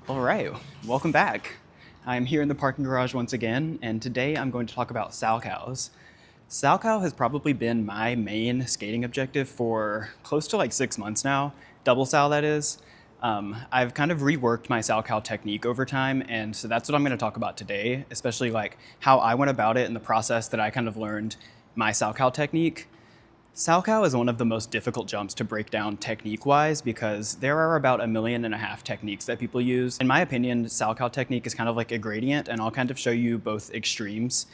All right, welcome back. I'm here in the parking garage once again, and today I'm going to talk about Salchows. Salchow has probably been my main skating objective for close to like 6 months now, double sal that is. I've kind of reworked my Salchow technique over time, and so that's what I'm going to talk about today, especially like how I went about it and the process that I kind of learned my Salchow technique. Salchow is one of the most difficult jumps to break down technique-wise because there are about 1.5 million techniques that people use. In my opinion, Salchow technique is kind of like a gradient, and I'll kind of show you both extremes.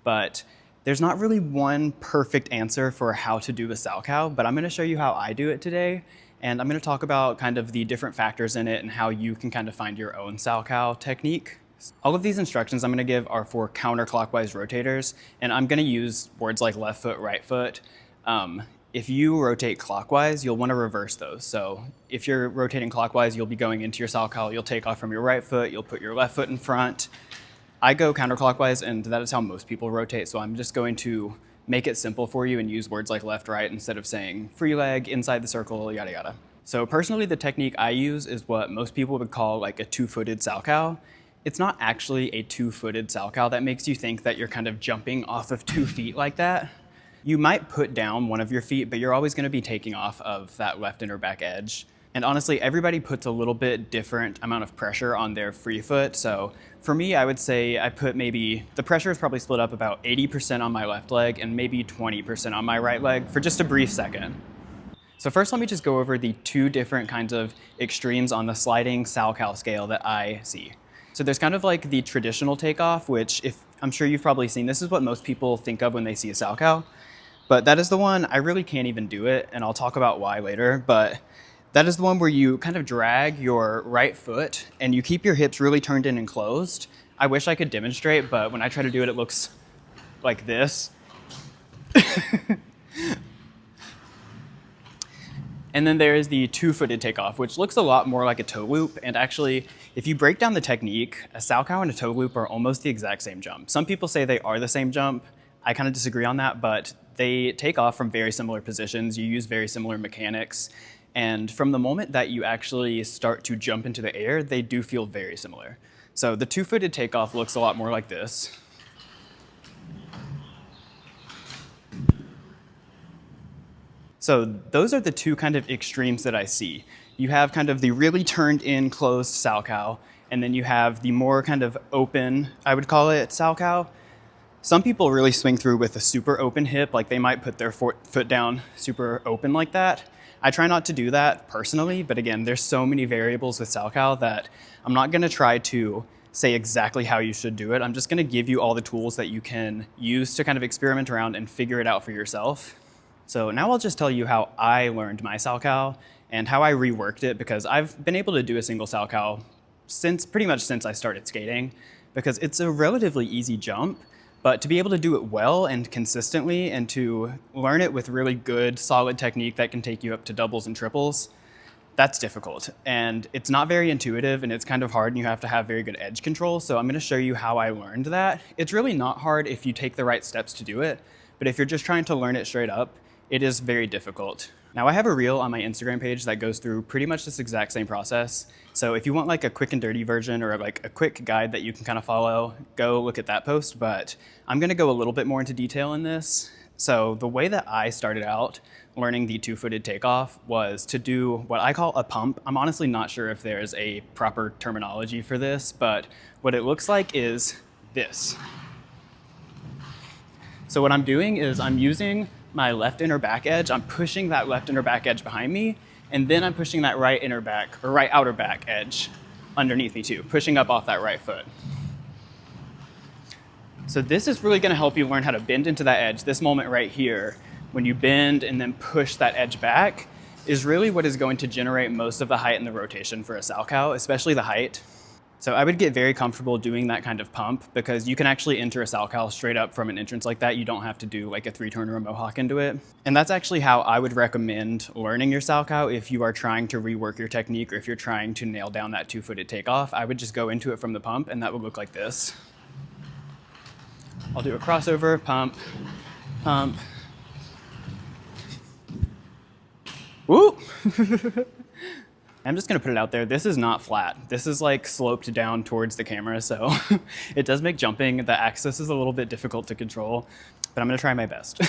But there's not really one perfect answer for how to do a Salchow, but I'm going to show you how I do it today. And I'm going to talk about kind of the different factors in it and how you can kind of find your own Salchow technique. All of these instructions I'm going to give are for counterclockwise rotators, and I'm going to use words like left foot, right foot. If you rotate clockwise, you'll want to reverse those. So if you're rotating clockwise, you'll be going into your Salchow, you'll take off from your right foot, you'll put your left foot in front. I go counterclockwise, and that is how most people rotate, so I'm just going to make it simple for you and use words like left, right, instead of saying free leg, inside the circle, yada yada. So personally, the technique I use is what most people would call like a two-footed Salchow. It's not actually a two-footed Salchow. That makes you think that you're kind of jumping off of 2 feet like that. You might put down one of your feet, but you're always going to be taking off of that left inner back edge. And honestly, everybody puts a little bit different amount of pressure on their free foot. So for me, I would say I put maybe, the pressure is probably split up about 80% on my left leg and maybe 20% on my right leg for just a brief second. So first, let me just go over the 2 different kinds of extremes on the sliding Salchow scale that I see. So there's kind of like the traditional takeoff, which if I'm sure you've probably seen, this is what most people think of when they see a Salchow. But that is the one, I really can't even do it, and I'll talk about why later, but that is the one where you kind of drag your right foot and you keep your hips really turned in and closed. I wish I could demonstrate, but when I try to do it, it looks like this. And then there is the 2-footed takeoff, which looks a lot more like a toe loop. And actually, if you break down the technique, a Salchow and a toe loop are almost the exact same jump. Some people say they are the same jump. I kind of disagree on that, but they take off from very similar positions. You use very similar mechanics. And from the moment that you actually start to jump into the air, they do feel very similar. So the 2-footed takeoff looks a lot more like this. So those are the 2 kind of extremes that I see. You have kind of the really turned in closed Salchow, and then you have the more kind of open, I would call it, Salchow. Some people really swing through with a super open hip, like they might put their foot down super open like that. I try not to do that personally, but again, there's so many variables with Salchow that I'm not gonna try to say exactly how you should do it. I'm just gonna give you all the tools that you can use to kind of experiment around and figure it out for yourself. So now I'll just tell you how I learned my Salchow and how I reworked it, because I've been able to do a single Salchow pretty much since I started skating, because it's a relatively easy jump. But to be able to do it well and consistently and to learn it with really good, solid technique that can take you up to doubles and triples, that's difficult. And it's not very intuitive, and it's kind of hard, and you have to have very good edge control. So I'm going to show you how I learned that. It's really not hard if you take the right steps to do it. But if you're just trying to learn it straight up, it is very difficult. Now, I have a reel on my Instagram page that goes through pretty much this exact same process. So if you want like a quick and dirty version or like a quick guide that you can kind of follow, go look at that post. But I'm going to go a little bit more into detail in this. So the way that I started out learning the 2-footed takeoff was to do what I call a pump. I'm honestly not sure if there's a proper terminology for this, but what it looks like is this. So what I'm doing is I'm using my left inner back edge, I'm pushing that left inner back edge behind me, and then I'm pushing that right inner back, or right outer back edge underneath me too, pushing up off that right foot. So this is really gonna help you learn how to bend into that edge. This moment right here, when you bend and then push that edge back, is really what is going to generate most of the height in the rotation for a Salchow, especially the height. So I would get very comfortable doing that kind of pump, because you can actually enter a Salchow straight up from an entrance like that. You don't have to do like a 3-turn or a mohawk into it. And that's actually how I would recommend learning your Salchow if you are trying to rework your technique, or if you're trying to nail down that 2-footed takeoff. I would just go into it from the pump, and that would look like this. I'll do a crossover, pump, pump. Woo! I'm just gonna put it out there, this is not flat. This is like sloped down towards the camera, so it does make jumping, the axis is a little bit difficult to control, but I'm gonna try my best.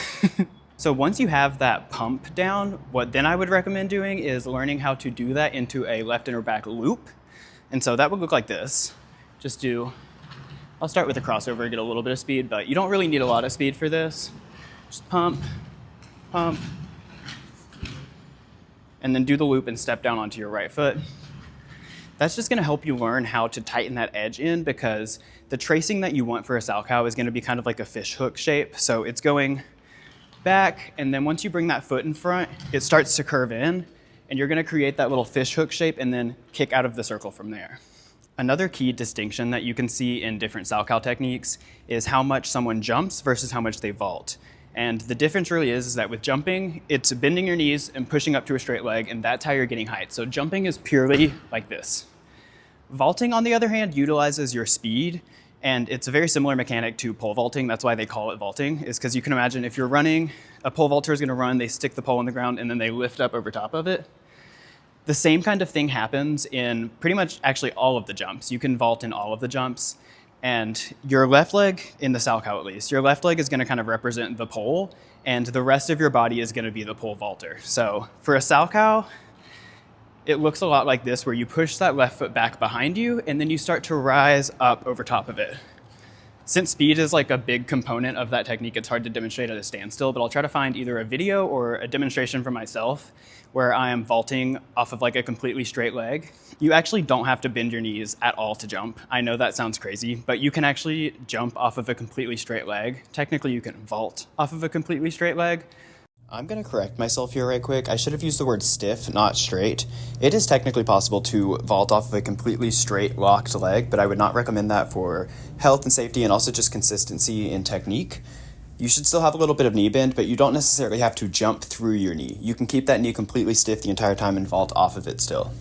So once you have that pump down, what then I would recommend doing is learning how to do that into a left inner back loop. And so that would look like this. I'll start with a crossover, get a little bit of speed, but you don't really need a lot of speed for this. Just pump, pump, and then do the loop and step down onto your right foot. That's just gonna help you learn how to tighten that edge in, because the tracing that you want for a Salchow is gonna be kind of like a fish hook shape. So it's going back, and then once you bring that foot in front, it starts to curve in, and you're gonna create that little fish hook shape and then kick out of the circle from there. Another key distinction that you can see in different Salchow techniques is how much someone jumps versus how much they vault. And the difference really is that with jumping, it's bending your knees and pushing up to a straight leg, and that's how you're getting height. So jumping is purely like this. Vaulting, on the other hand, utilizes your speed, and it's a very similar mechanic to pole vaulting. That's why they call it vaulting, is because you can imagine if you're running, a pole vaulter is gonna run, they stick the pole on the ground, and then they lift up over top of it. The same kind of thing happens in pretty much actually all of the jumps. You can vault in all of the jumps. And your left leg, in the Salchow at least, your left leg is gonna kind of represent the pole, and the rest of your body is gonna be the pole vaulter. So for a Salchow, it looks a lot like this, where you push that left foot back behind you, and then you start to rise up over top of it. Since speed is like a big component of that technique, it's hard to demonstrate at a standstill, but I'll try to find either a video or a demonstration for myself where I am vaulting off of like a completely straight leg. You actually don't have to bend your knees at all to jump. I know that sounds crazy, but you can actually jump off of a completely straight leg. Technically, you can vault off of a completely straight leg. I'm gonna correct myself here right quick. I should have used the word stiff, not straight. It is technically possible to vault off of a completely straight locked leg, but I would not recommend that for health and safety and also just consistency in technique. You should still have a little bit of knee bend, but you don't necessarily have to jump through your knee. You can keep that knee completely stiff the entire time and vault off of it still.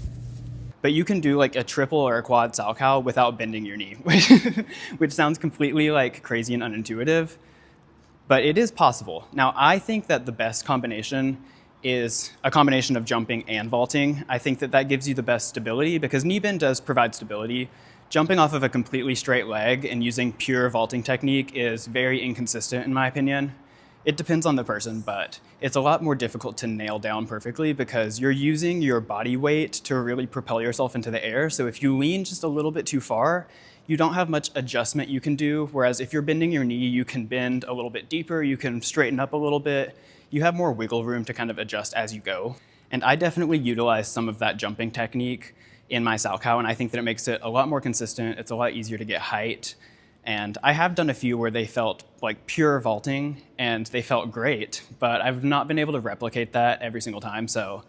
But you can do like a triple or a quad Salchow without bending your knee, which sounds completely like crazy and unintuitive. But it is possible. Now, I think that the best combination is a combination of jumping and vaulting. I think that that gives you the best stability, because knee bend does provide stability. Jumping off of a completely straight leg and using pure vaulting technique is very inconsistent in my opinion. It depends on the person, but it's a lot more difficult to nail down perfectly because you're using your body weight to really propel yourself into the air. So if you lean just a little bit too far, you don't have much adjustment you can do, whereas if you're bending your knee, you can bend a little bit deeper, you can straighten up a little bit, you have more wiggle room to kind of adjust as you go. And I definitely utilize some of that jumping technique in my Salchow, and I think that it makes it a lot more consistent, it's a lot easier to get height, and I have done a few where they felt like pure vaulting, and they felt great, but I've not been able to replicate that every single time, so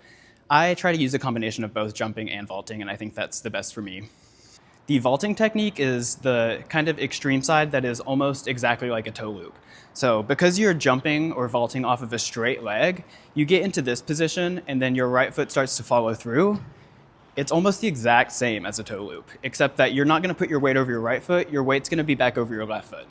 I try to use a combination of both jumping and vaulting, and I think that's the best for me. The vaulting technique is the kind of extreme side that is almost exactly like a toe loop. So because you're jumping or vaulting off of a straight leg, you get into this position and then your right foot starts to follow through. It's almost the exact same as a toe loop, except that you're not gonna put your weight over your right foot, your weight's gonna be back over your left foot.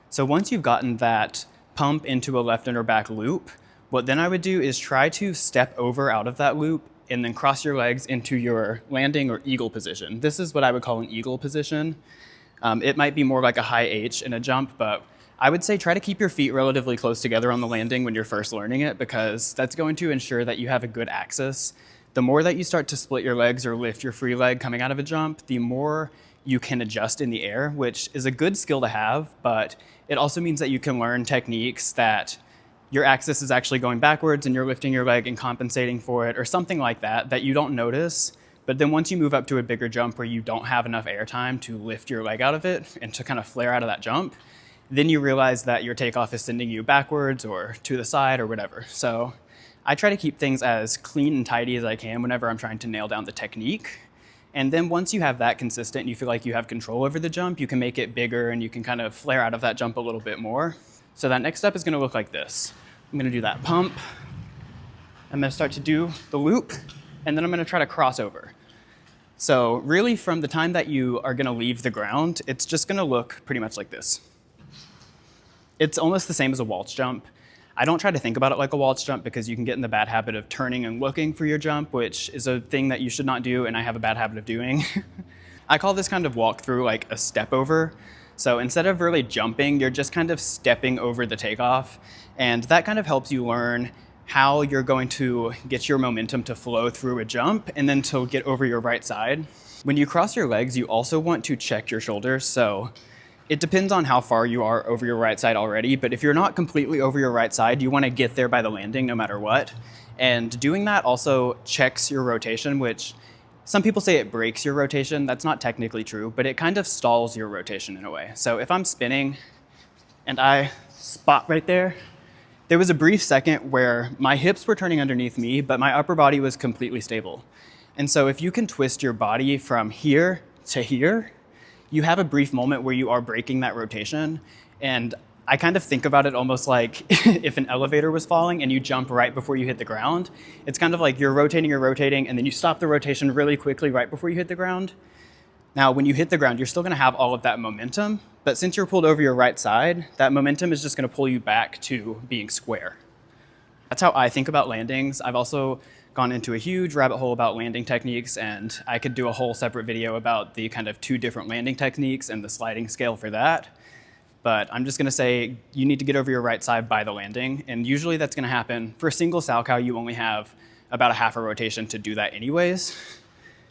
So once you've gotten that pump into a left inner back loop, what then I would do is try to step over out of that loop and then cross your legs into your landing or eagle position. This is what I would call an eagle position. It might be more like a high H in a jump, but I would say try to keep your feet relatively close together on the landing when you're first learning it, because that's going to ensure that you have a good axis. The more that you start to split your legs or lift your free leg coming out of a jump, the more you can adjust in the air, which is a good skill to have, but it also means that you can learn techniques that your axis is actually going backwards and you're lifting your leg and compensating for it, or something like that, that you don't notice. But then once you move up to a bigger jump where you don't have enough air time to lift your leg out of it and to kind of flare out of that jump, then you realize that your takeoff is sending you backwards or to the side or whatever. So I try to keep things as clean and tidy as I can whenever I'm trying to nail down the technique. And then once you have that consistent and you feel like you have control over the jump, you can make it bigger and you can kind of flare out of that jump a little bit more. So that next step is gonna look like this. I'm gonna do that pump. I'm gonna start to do the loop, and then I'm gonna try to cross over. So really from the time that you are gonna leave the ground, it's just gonna look pretty much like this. It's almost the same as a waltz jump. I don't try to think about it like a waltz jump because you can get in the bad habit of turning and looking for your jump, which is a thing that you should not do, and I have a bad habit of doing. I call this kind of walk through like a step over. So instead of really jumping, you're just kind of stepping over the takeoff, and that kind of helps you learn how you're going to get your momentum to flow through a jump and then to get over your right side. When you cross your legs, you also want to check your shoulders. So it depends on how far you are over your right side already, but if you're not completely over your right side, you want to get there by the landing no matter what. And doing that also checks your rotation, which some people say it breaks your rotation. That's not technically true, but it kind of stalls your rotation in a way. So if I'm spinning and I spot right there was a brief second where my hips were turning underneath me, but my upper body was completely stable. And so if you can twist your body from here to here, you have a brief moment where you are breaking that rotation. And I kind of think about it almost like if an elevator was falling and you jump right before you hit the ground. It's kind of like you're rotating, and then you stop the rotation really quickly right before you hit the ground. Now, when you hit the ground, you're still gonna have all of that momentum, but since you're pulled over your right side, that momentum is just gonna pull you back to being square. That's how I think about landings. I've also gone into a huge rabbit hole about landing techniques, and I could do a whole separate video about the kind of 2 different landing techniques and the sliding scale for that. But I'm just gonna say you need to get over your right side by the landing, and usually that's gonna happen. For a single Salchow, you only have about a half a rotation to do that anyways.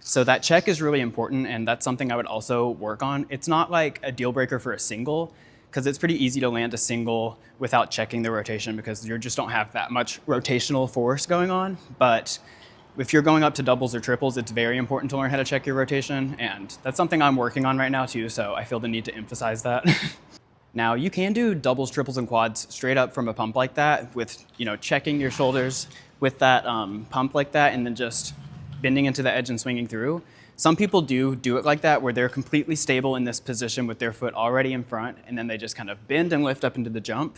So that check is really important, and that's something I would also work on. It's not like a deal breaker for a single, because it's pretty easy to land a single without checking the rotation because you just don't have that much rotational force going on. But if you're going up to doubles or triples, it's very important to learn how to check your rotation, and that's something I'm working on right now too, so I feel the need to emphasize that. Now, you can do doubles, triples, and quads straight up from a pump like that with, checking your shoulders with that pump like that and then just bending into the edge and swinging through. Some people do it like that, where they're completely stable in this position with their foot already in front, and then they just kind of bend and lift up into the jump.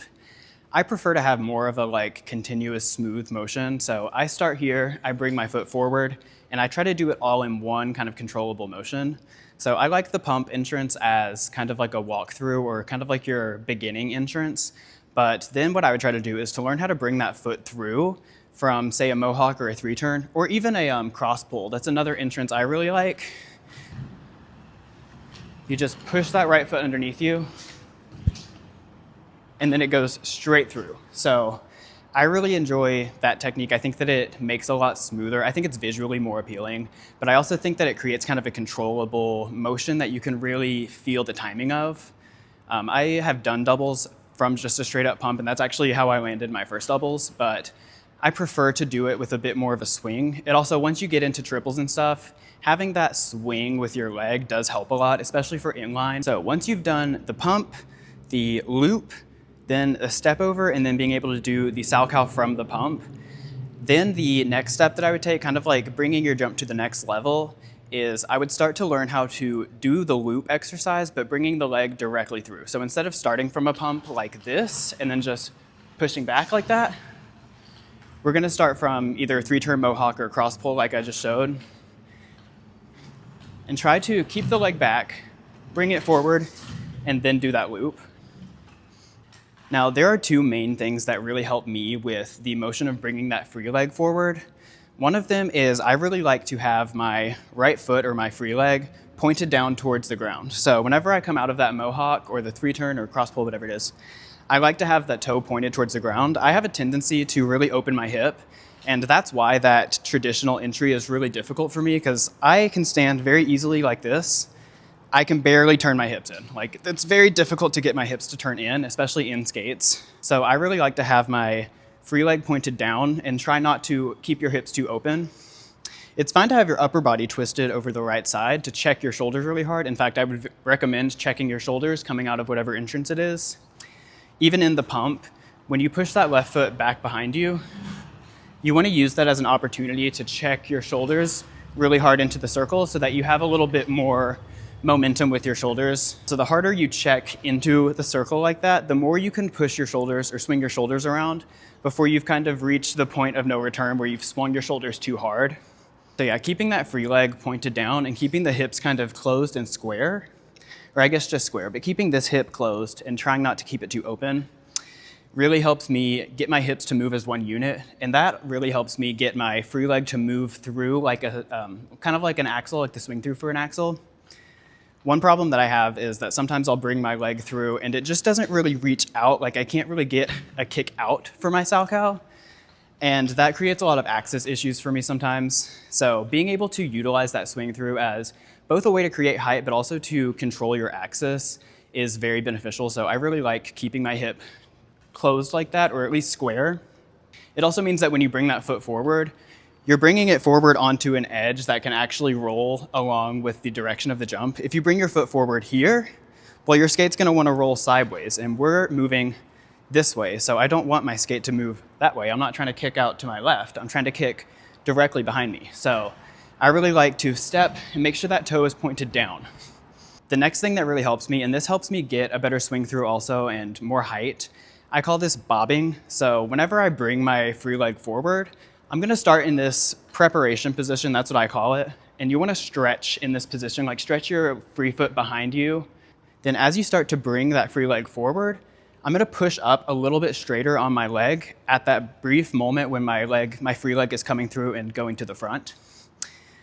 I prefer to have more of a continuous smooth motion. So I start here, I bring my foot forward, and I try to do it all in one kind of controllable motion. So I like the pump entrance as kind of like a walkthrough or kind of like your beginning entrance. But then what I would try to do is to learn how to bring that foot through from, say, a mohawk or a 3-turn, or even a cross pull. That's another entrance I really like. You just push that right foot underneath you, and then it goes straight through. So I really enjoy that technique. I think that it makes a lot smoother. I think it's visually more appealing, but I also think that it creates kind of a controllable motion that you can really feel the timing of. I have done doubles from just a straight up pump, and that's actually how I landed my first doubles, but I prefer to do it with a bit more of a swing. It also, once you get into triples and stuff, having that swing with your leg does help a lot, especially for inline. So once you've done the pump, the loop, then a step over, and then being able to do the Salchow from the pump, then the next step that I would take, kind of like bringing your jump to the next level, is I would start to learn how to do the loop exercise, but bringing the leg directly through. So instead of starting from a pump like this, and then just pushing back like that, we're gonna start from either a 3-turn mohawk or cross pull like I just showed, and try to keep the leg back, bring it forward, and then do that loop. Now, there are 2 main things that really help me with the motion of bringing that free leg forward. One of them is I really like to have my right foot or my free leg pointed down towards the ground. So whenever I come out of that mohawk or the 3-turn or cross pull, whatever it is, I like to have that toe pointed towards the ground. I have a tendency to really open my hip, and that's why that traditional entry is really difficult for me, because I can stand very easily like this. I can barely turn my hips in. It's very difficult to get my hips to turn in, especially in skates. So I really like to have my free leg pointed down and try not to keep your hips too open. It's fine to have your upper body twisted over the right side to check your shoulders really hard. In fact, I would recommend checking your shoulders coming out of whatever entrance it is. Even in the pump, when you push that left foot back behind you, you want to use that as an opportunity to check your shoulders really hard into the circle so that you have a little bit more momentum with your shoulders. So the harder you check into the circle like that, the more you can push your shoulders or swing your shoulders around before you've kind of reached the point of no return where you've swung your shoulders too hard. So yeah, keeping that free leg pointed down and keeping the hips kind of closed and square, or I guess just square, but keeping this hip closed and trying not to keep it too open really helps me get my hips to move as one unit, and that really helps me get my free leg to move through like a kind of like an axle, like the swing through for an axle. One problem that I have is that sometimes I'll bring my leg through and it just doesn't really reach out. Like I can't really get a kick out for my Salchow. And that creates a lot of axis issues for me sometimes. So being able to utilize that swing through as both a way to create height, but also to control your axis is very beneficial. So I really like keeping my hip closed like that, or at least square. It also means that when you bring that foot forward, you're bringing it forward onto an edge that can actually roll along with the direction of the jump. If you bring your foot forward here, well, your skate's gonna wanna roll sideways, and we're moving this way, so I don't want my skate to move that way. I'm not trying to kick out to my left. I'm trying to kick directly behind me. So I really like to step and make sure that toe is pointed down. The next thing that really helps me, and this helps me get a better swing through also and more height, I call this bobbing. So whenever I bring my free leg forward, I'm gonna start in this preparation position, that's what I call it. And you wanna stretch in this position, like stretch your free foot behind you. Then as you start to bring that free leg forward, I'm gonna push up a little bit straighter on my leg at that brief moment when my free leg is coming through and going to the front.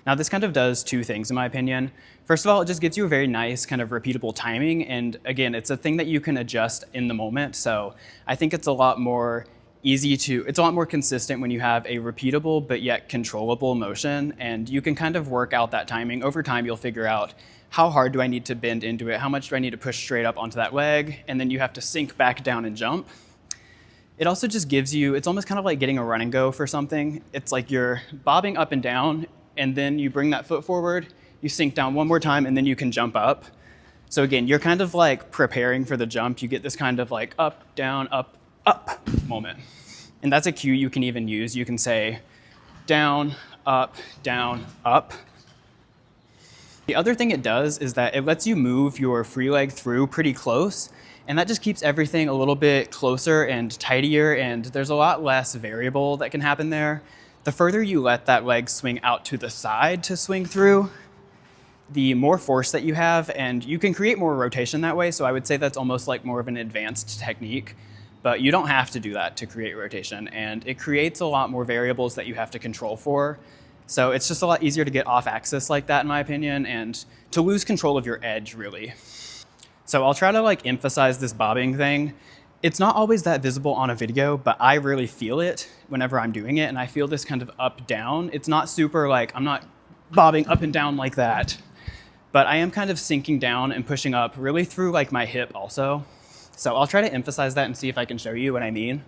Now this kind of does two things in my opinion. First of all, it just gives you a very nice kind of repeatable timing. And again, it's a thing that you can adjust in the moment. So I think it's a lot more it's a lot more consistent when you have a repeatable but yet controllable motion, and you can kind of work out that timing. Over time, you'll figure out how hard do I need to bend into it, how much do I need to push straight up onto that leg, and then you have to sink back down and jump. It also just gives you, it's almost kind of like getting a run and go for something. It's like you're bobbing up and down, and then you bring that foot forward, you sink down one more time, and then you can jump up. So again, you're kind of like preparing for the jump. You get this kind of like up, down, up moment. And that's a cue you can even use. You can say down, up, up. The other thing it does is that it lets you move your free leg through pretty close, and that just keeps everything a little bit closer and tidier, and there's a lot less variable that can happen there. The further you let that leg swing out to the side to swing through, the more force that you have, and you can create more rotation that way. So I would say that's almost like more of an advanced technique. But you don't have to do that to create rotation, and it creates a lot more variables that you have to control for. So it's just a lot easier to get off axis like that, in my opinion, and to lose control of your edge, really. So I'll try to like emphasize this bobbing thing. It's not always that visible on a video, but I really feel it whenever I'm doing it, and I feel this kind of up down. It's not super like, I'm not bobbing up and down like that, but I am kind of sinking down and pushing up really through like my hip also. So I'll try to emphasize that and see if I can show you what I mean.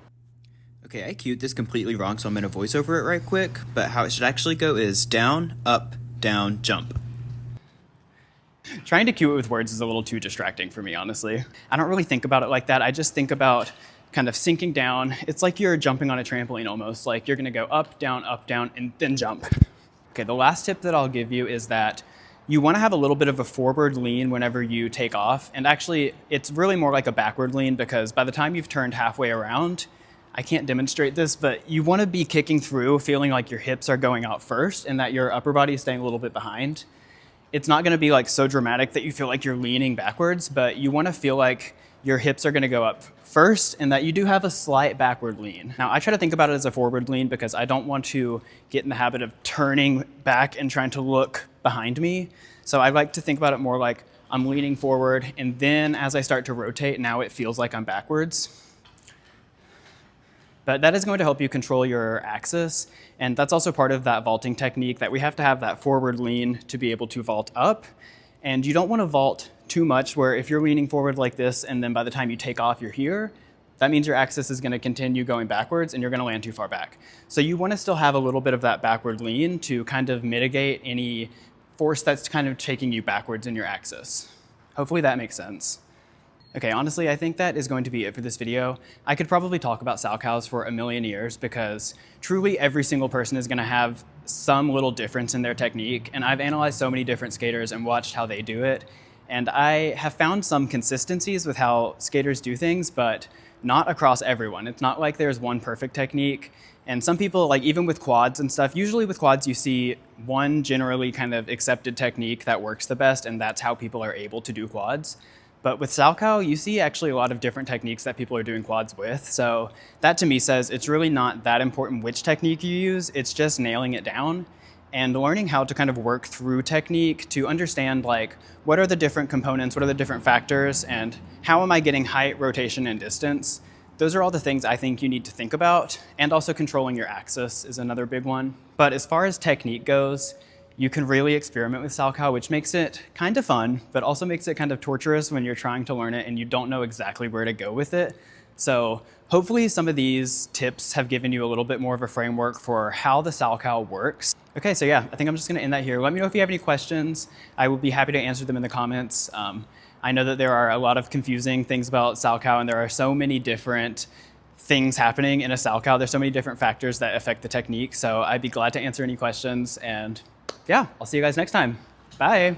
Okay, I cued this completely wrong, so I'm going to voice over it right quick, but how it should actually go is down, jump. Trying to cue it with words is a little too distracting for me, honestly. I don't really think about it like that. I just think about kind of sinking down. It's like you're jumping on a trampoline almost, like you're gonna go up, down, and then jump. Okay, the last tip that I'll give you is that you wanna have a little bit of a forward lean whenever you take off. And actually, it's really more like a backward lean, because by the time you've turned halfway around, I can't demonstrate this, but you wanna be kicking through feeling like your hips are going out first and that your upper body is staying a little bit behind. It's not gonna be like so dramatic that you feel like you're leaning backwards, but you wanna feel like your hips are gonna go up first and that you do have a slight backward lean. Now, I try to think about it as a forward lean because I don't want to get in the habit of turning back and trying to look behind me. So I like to think about it more like I'm leaning forward, and then as I start to rotate, now it feels like I'm backwards. But that is going to help you control your axis, and that's also part of that vaulting technique, that we have to have that forward lean to be able to vault up. And you don't want to vault too much where if you're leaning forward like this and then by the time you take off you're here, that means your axis is going to continue going backwards and you're going to land too far back. So you want to still have a little bit of that backward lean to kind of mitigate any force that's kind of taking you backwards in your axis. Hopefully that makes sense. Okay, honestly, I think that is going to be it for this video. I could probably talk about Salchows for a million years because truly every single person is going to have some little difference in their technique, and I've analyzed so many different skaters and watched how they do it, and I have found some consistencies with how skaters do things, but not across everyone. It's not like there's one perfect technique, and some people, like even with quads and stuff, usually with quads you see one generally kind of accepted technique that works the best, and that's how people are able to do quads. But with Salchow, you see actually a lot of different techniques that people are doing quads with. So that to me says it's really not that important which technique you use, it's just nailing it down and learning how to kind of work through technique to understand like what are the different components, what are the different factors, and how am I getting height, rotation, and distance. Those are all the things I think you need to think about, and also controlling your axis is another big one. But as far as technique goes, you can really experiment with Salchow, which makes it kind of fun, but also makes it kind of torturous when you're trying to learn it and you don't know exactly where to go with it. So hopefully some of these tips have given you a little bit more of a framework for how the Salchow works. Okay, so yeah, I think I'm just gonna end that here. Let me know if you have any questions. I will be happy to answer them in the comments. I know that there are a lot of confusing things about Salchow, and there are so many different things happening in a Salchow. There's so many different factors that affect the technique. So I'd be glad to answer any questions, and yeah, I'll see you guys next time. Bye.